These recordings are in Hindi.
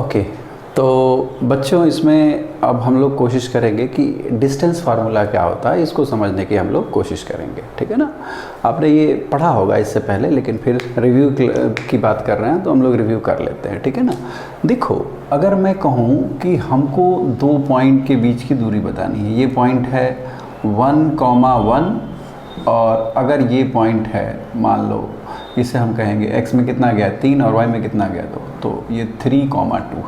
ओके, तो बच्चों इसमें अब हम लोग कोशिश करेंगे कि डिस्टेंस फार्मूला क्या होता है इसको समझने की हम लोग कोशिश करेंगे, ठीक है ना। आपने ये पढ़ा होगा इससे पहले, लेकिन फिर रिव्यू की बात कर रहे हैं तो हम लोग रिव्यू कर लेते हैं, ठीक है ना। देखो, अगर मैं कहूँ कि हमको दो पॉइंट के बीच की दूरी बतानी है, ये पॉइंट है 1,1 और अगर ये पॉइंट है, मान लो इसे हम कहेंगे x में कितना गया 3 और y में कितना गया 2, तो ये 3,2 है।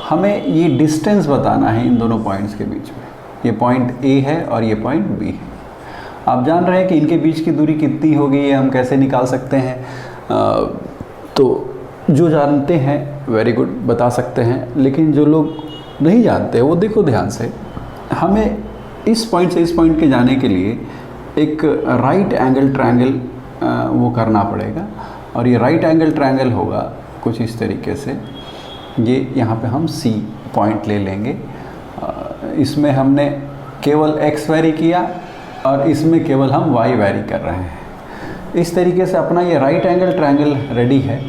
हमें ये डिस्टेंस बताना है इन दोनों पॉइंट्स के बीच में। ये पॉइंट A है और ये पॉइंट B है। आप जान रहे हैं कि इनके बीच की दूरी कितनी होगी, ये हम कैसे निकाल सकते हैं। तो जो जानते हैं वेरी गुड, बता सकते हैं, लेकिन जो लोग नहीं जानते वो देखो ध्यान से, हमें इस पॉइंट से इस पॉइंट के जाने के लिए एक राइट एंगल ट्रायंगल वो करना पड़ेगा। और ये राइट एंगल ट्रायंगल होगा कुछ इस तरीके से। ये यहाँ पे हम C पॉइंट ले लेंगे, इसमें हमने केवल x वेरी किया और इसमें केवल हम y वेरी कर रहे हैं। इस तरीके से अपना ये राइट एंगल ट्रायंगल रेडी है,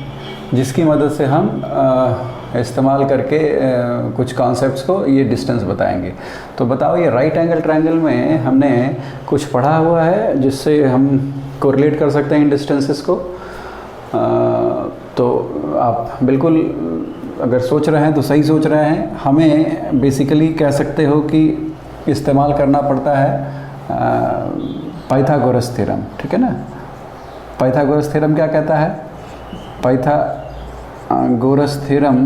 जिसकी मदद से हम इस्तेमाल करके कुछ कॉन्सेप्ट्स को ये डिस्टेंस बताएंगे। तो बताओ, ये राइट एंगल ट्रायंगल में हमने कुछ पढ़ा हुआ है जिससे हम कोरिलेट कर सकते हैं इन डिस्टेंसेस को। तो आप बिल्कुल अगर सोच रहे हैं तो सही सोच रहे हैं। हमें बेसिकली कह सकते हो कि इस्तेमाल करना पड़ता है पाइथागोरस थ्योरम, ठीक है ना। पाइथागोरस थ्योरम क्या कहता है? पाइथागोरस थ्योरम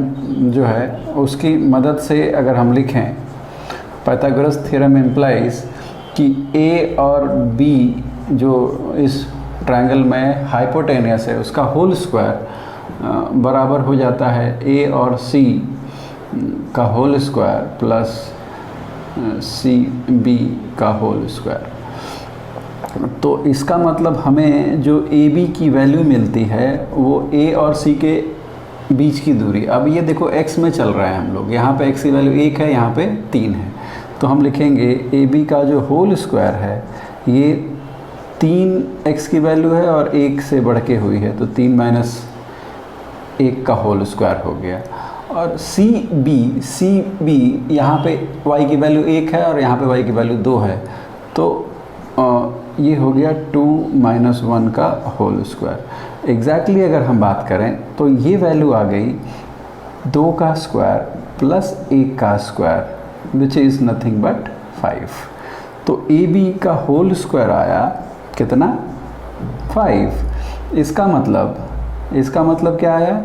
जो है उसकी मदद से अगर हम लिखें, पाइथागोरस थ्योरम इम्प्लाइज कि A और B जो इस ट्रायंगल में हाइपोटेनियस है उसका होल स्क्वायर बराबर हो जाता है A और C का होल स्क्वायर प्लस CB का होल स्क्वायर। तो इसका मतलब हमें जो AB की वैल्यू मिलती है वो A और C के बीच की दूरी। अब ये देखो x में चल रहा है हम लोग, यहाँ पे x की वैल्यू 1 है, यहाँ पे 3 है, तो हम लिखेंगे AB का जो होल स्क्वायर है ये 3x की वैल्यू है और 1 से बढ़ के हुई है, तो 3 माइनस 1 का होल स्क्वायर हो गया। और CB यहाँ पे y की वैल्यू 1 है और यहाँ पे y की वैल्यू 2 है, तो ये हो गया 2 माइनस 1 का होल स्क्वायर। एग्जैक्टली अगर हम बात करें तो ये वैल्यू आ गई 2 का स्क्वायर प्लस 1 का square which is nothing but 5। तो AB का होल स्क्वायर आया कितना? 5। इसका मतलब क्या आया?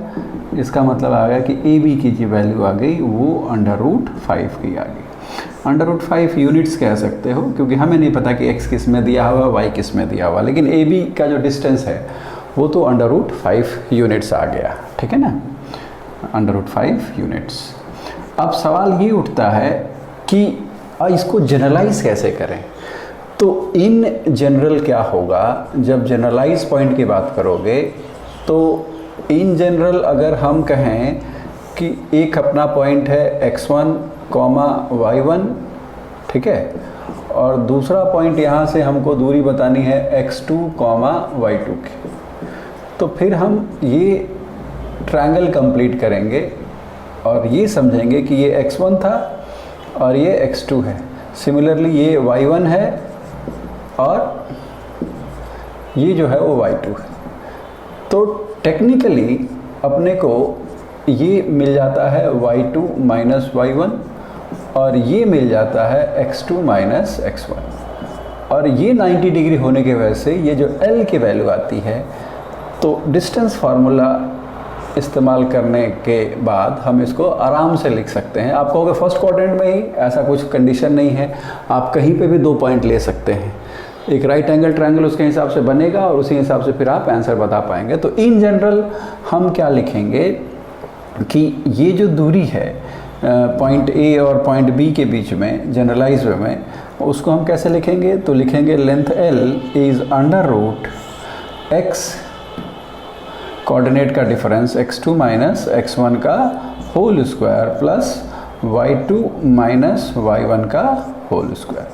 इसका मतलब आ गया कि AB की जो वैल्यू आ गई वो √5 की आ गई। √5 यूनिट्स कह सकते हो, क्योंकि हमें नहीं पता कि x किस में दिया हुआ, y किस में दिया हुआ, लेकिन AB का जो डिस्टेंस है वो तो √5 यूनिट्स आ गया, ठीक है ना, √5 यूनिट्स। अब सवाल ये उठता है कि इसको जनरलाइज कैसे करें। तो इन जनरल क्या होगा, जब जनरलाइज पॉइंट की बात करोगे तो इन जनरल अगर हम कहें कि एक अपना पॉइंट है x1, y1, ठीक है, और दूसरा पॉइंट यहाँ से हमको दूरी बतानी है x2, y2 की, तो फिर हम ये ट्रायंगल कंप्लीट करेंगे और ये समझेंगे कि ये x1 था और ये x2 है। सिमिलरली ये y1 है और ये जो है वो y2 है। तो टेक्निकली अपने को ये मिल जाता है y2 माइनस y1 और ये मिल जाता है x2 माइनस x1, और ये 90 डिग्री होने की वजह से ये जो L की वैल्यू आती है, तो डिस्टेंस फार्मूला इस्तेमाल करने के बाद हम इसको आराम से लिख सकते हैं। आप कहोगे फर्स्ट क्वाड्रेंट में ही, ऐसा कुछ कंडीशन नहीं है, आप कहीं पे भी 2 पॉइंट ले सकते हैं। एक राइट एंगल ट्रायंगल उसके हिसाब से बनेगा और उसी हिसाब से फिर आप आंसर बता पाएंगे। तो इन जनरल हम क्या लिखेंगे कि ये जो दूरी है पॉइंट A और पॉइंट B के बीच में जनरलाइज वे में, उसको हम कैसे लिखेंगे? तो लिखेंगे length L is √x coordinate का डिफरेंस x2 माइनस x1 का whole square plus y2 minus y1 का होल स्क्वायर।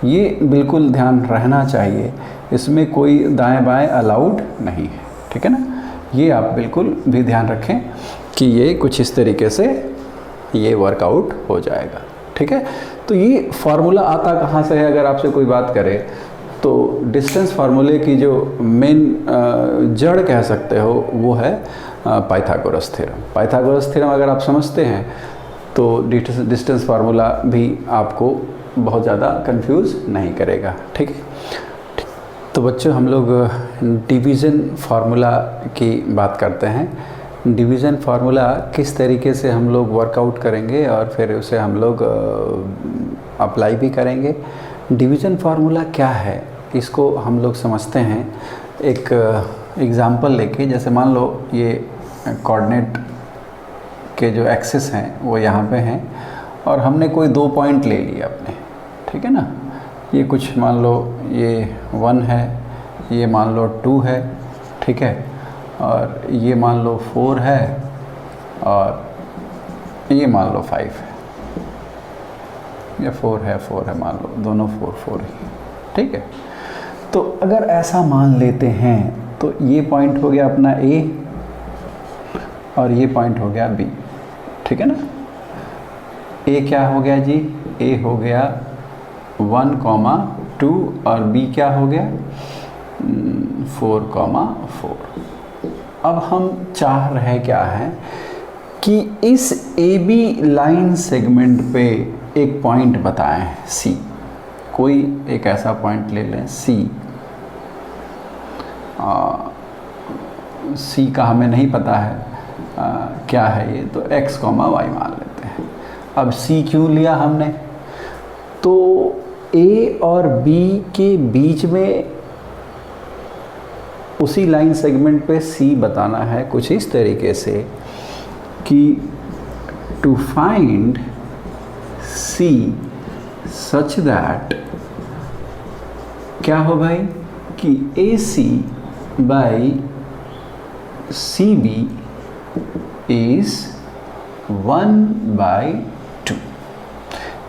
ये बिल्कुल ध्यान रहना चाहिए, इसमें कोई दाएं बाएं अलाउड नहीं है, ठीक है ना। ये आप बिल्कुल भी ध्यान रखें कि ये कुछ इस तरीके से ये वर्कआउट हो जाएगा। ठीक है, तो ये फार्मूला आता कहाँ से है अगर आपसे कोई बात करे तो डिस्टेंस फार्मूले की जो मेन जड़ कह सकते हो वो है पाइथागोरस थ्योरम। पाइथागोरस थ्योरम अगर आप समझते हैं तो डिस्टेंस फार्मूला भी आपको बहुत ज़्यादा कंफ्यूज नहीं करेगा। ठीक है, तो बच्चों हम लोग डिवीज़न फार्मूला की बात करते हैं। डिवीज़न फार्मूला किस तरीके से हम लोग वर्कआउट करेंगे और फिर उसे हम लोग अप्लाई भी करेंगे। डिवीज़न फार्मूला क्या है इसको हम लोग समझते हैं एक एग्ज़ाम्पल लेके। जैसे मान लो ये कोऑर्डिनेट के जो एक्सिस हैं वो यहाँ पे हैं और हमने कोई 2 पॉइंट ले लिए अपने। ठीक है ना, ये कुछ मान लो ये 1 है, ये मान लो 2 है। ठीक है, और ये मान लो 4 है और ये मान लो 5 है। ये 4 है मान लो, दोनों 4 ही। ठीक है, तो अगर ऐसा मान लेते हैं तो ये पॉइंट हो गया अपना A और ये पॉइंट हो गया B। ठीक है ना, A क्या हो गया जी, A हो गया 1,2 और B क्या हो गया 4,4। अब हम चाह रहे क्या है कि इस AB लाइन सेगमेंट पे एक पॉइंट बताएं C। कोई एक ऐसा पॉइंट ले लें C। C का हमें नहीं पता है क्या है ये, तो x, y मान लेते हैं। अब C क्यों लिया हमने, तो A और B के बीच में उसी लाइन सेगमेंट पे C बताना है कुछ इस तरीके से कि to find C such that क्या हो भाई कि AC बाई CB इज़ 1/2।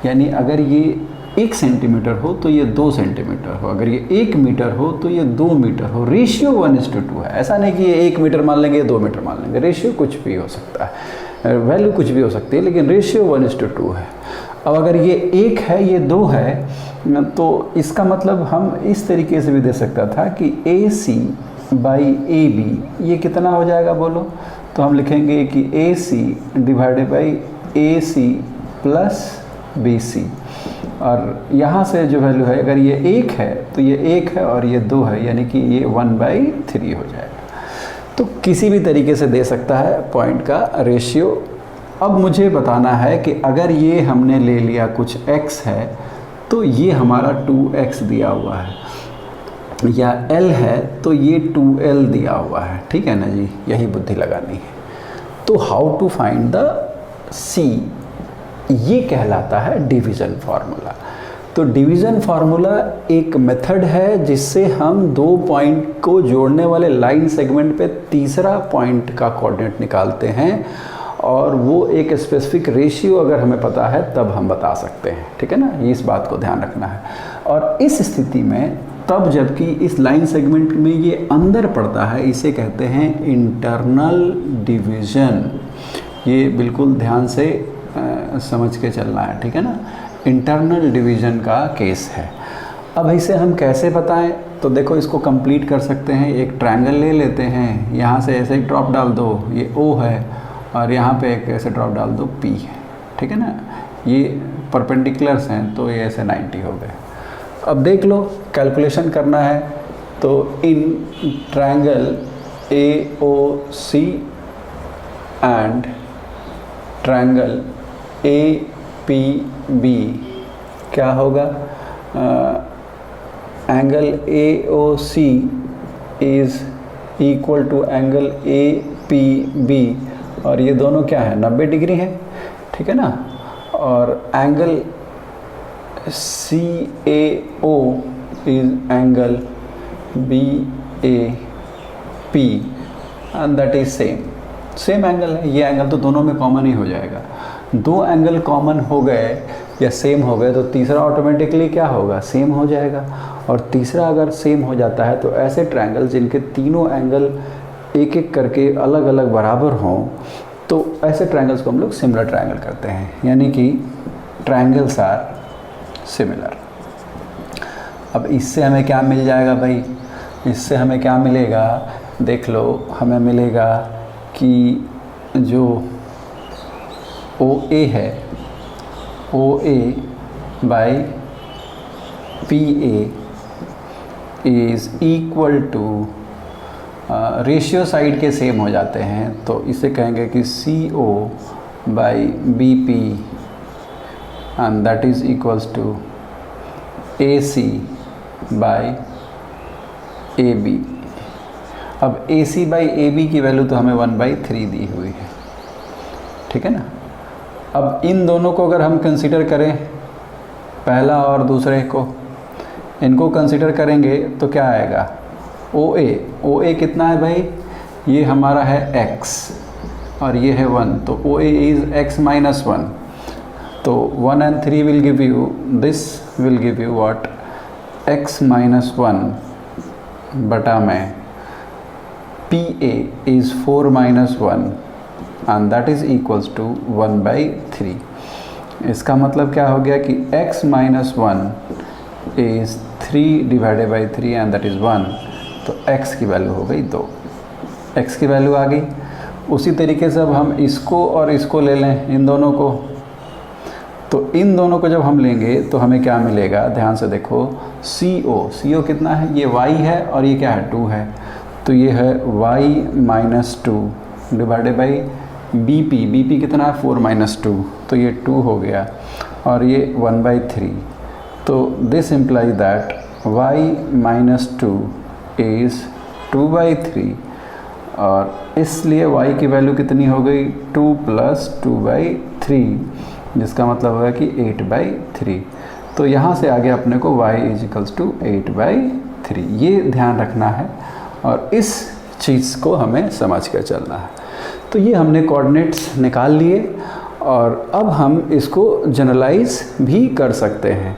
यानी अगर ये 1 सेंटीमीटर हो तो ये 2 सेंटीमीटर हो, अगर ये 1 मीटर हो तो ये 2 मीटर हो। रेशियो 1:2 है। ऐसा नहीं कि ये 1 मीटर मान लेंगे, 2 मीटर मान लेंगे। रेशियो कुछ भी हो सकता है, वैल्यू कुछ भी हो सकती है, लेकिन रेशियो 1:2 है। अब अगर ये 1 है, ये 2 है, तो इसका मतलब हम इस तरीके से भी दे सकता था कि AC बाई AB ये कितना हो जाएगा बोलो, तो हम लिखेंगे कि AC divided by AC plus BC। और यहाँ से जो वैल्यू है, अगर ये 1 है तो ये 1 है और ये 2 है, यानी कि ये 1/3 हो जाएगा। तो किसी भी तरीके से दे सकता है पॉइंट का रेशियो। अब मुझे बताना है कि अगर ये हमने ले लिया कुछ x है तो ये हमारा 2x दिया हुआ है, या L है तो ये 2L दिया हुआ है। ठीक है ना जी, यही बुद्धि लगानी है। तो how to find the C, ये कहलाता है डिवीज़न फार्मूला। तो डिवीज़न फार्मूला एक मेथड है जिससे हम 2 पॉइंट को जोड़ने वाले लाइन सेगमेंट पे तीसरा पॉइंट का कोऑर्डिनेट निकालते हैं, और वो एक स्पेसिफिक रेशियो अगर हमें पता है तब हम बता सकते हैं। ठीक है ना, इस बात को ध्यान रखना है। और इस स्थिति में तब जबकि इस लाइन सेगमेंट में ये अंदर पड़ता है, इसे कहते हैं इंटरनल डिवीज़न। ये बिल्कुल ध्यान से समझ के चलना है। ठीक है ना, इंटरनल डिवीज़न का केस है। अब इसे हम कैसे बताएं, तो देखो इसको कंप्लीट कर सकते हैं। एक ट्रायंगल ले लेते हैं, यहाँ से ऐसे एक ड्रॉप डाल दो, ये O है, और यहाँ पे एक ऐसे ड्रॉप डाल दो P है। ठीक है ना, ये परपेंडिकुलर्स हैं तो ये ऐसे 90 हो गए। अब देख लो, कैलकुलेशन करना है तो in triangle AOC and triangle APB क्या होगा, angle AOC is equal to angle APB, और ये दोनों क्या है 90 डिग्री है। ठीक है ना, और angle CAO is angle BAP and that is same angle है। ये एंगल तो दोनों में कॉमन ही हो जाएगा। 2 एंगल कॉमन हो गए या सेम हो गए तो तीसरा ऑटोमेटिकली क्या होगा, सेम हो जाएगा। और तीसरा अगर सेम हो जाता है तो ऐसे ट्रायंगल जिनके तीनों एंगल एक एक करके अलग अलग बराबर हों तो ऐसे ट्रायंगल्स को हम लोग सिमिलर ट्रायंगल करते हैं, यानी कि ट्रायंगल्स आर सिमिलर। अब इससे हमें क्या मिल जाएगा भाई, इससे हमें क्या मिलेगा, देख लो, हमें मिलेगा कि जो OA है, OA by PA is equal to, ratio side के सेम हो जाते हैं तो इसे कहेंगे कि CO by BP and that is equals to AC by AB। अब AC बाई AB की वैल्यू तो हमें 1/3 दी हुई है, ठीक है ना। अब इन दोनों को अगर हम कंसिडर करें, पहला और दूसरे को, इनको कंसिडर करेंगे तो क्या आएगा, OA कितना है भाई, ये हमारा है x और ये है 1, तो OA इज़ x माइनस 1, तो 1 and 3 will give you, this will give you what, x minus 1 बटा में PA is 4 minus 1 and that is equals to 1/3। इसका मतलब क्या हो गया कि x minus 1 is 3 divided by 3 and that is 1, तो x की वैल्यू हो गई 2, x की वैल्यू आ गई। उसी तरीके से अब हम इसको और इसको ले लें, इन दोनों को, तो इन दोनों को जब हम लेंगे तो हमें क्या मिलेगा, ध्यान से देखो, CO कितना है, ये y है और ये क्या है, 2 है, तो ये है y minus 2 divided by BP कितना है, 4 माइनस 2, तो ये 2 हो गया और ये 1/3, तो this imply that y minus 2 is 2/3 और इसलिए y की वैल्यू कितनी हो गई, 2 प्लस 2/3, जिसका मतलब होगा कि 8/3। तो यहाँ से आगे अपने को y इज इक्वल्स टू 8/3, ये ध्यान रखना है और इस चीज़ को हमें समझ कर चलना है। तो ये हमने कोऑर्डिनेट्स निकाल लिए और अब हम इसको जनरलाइज भी कर सकते हैं।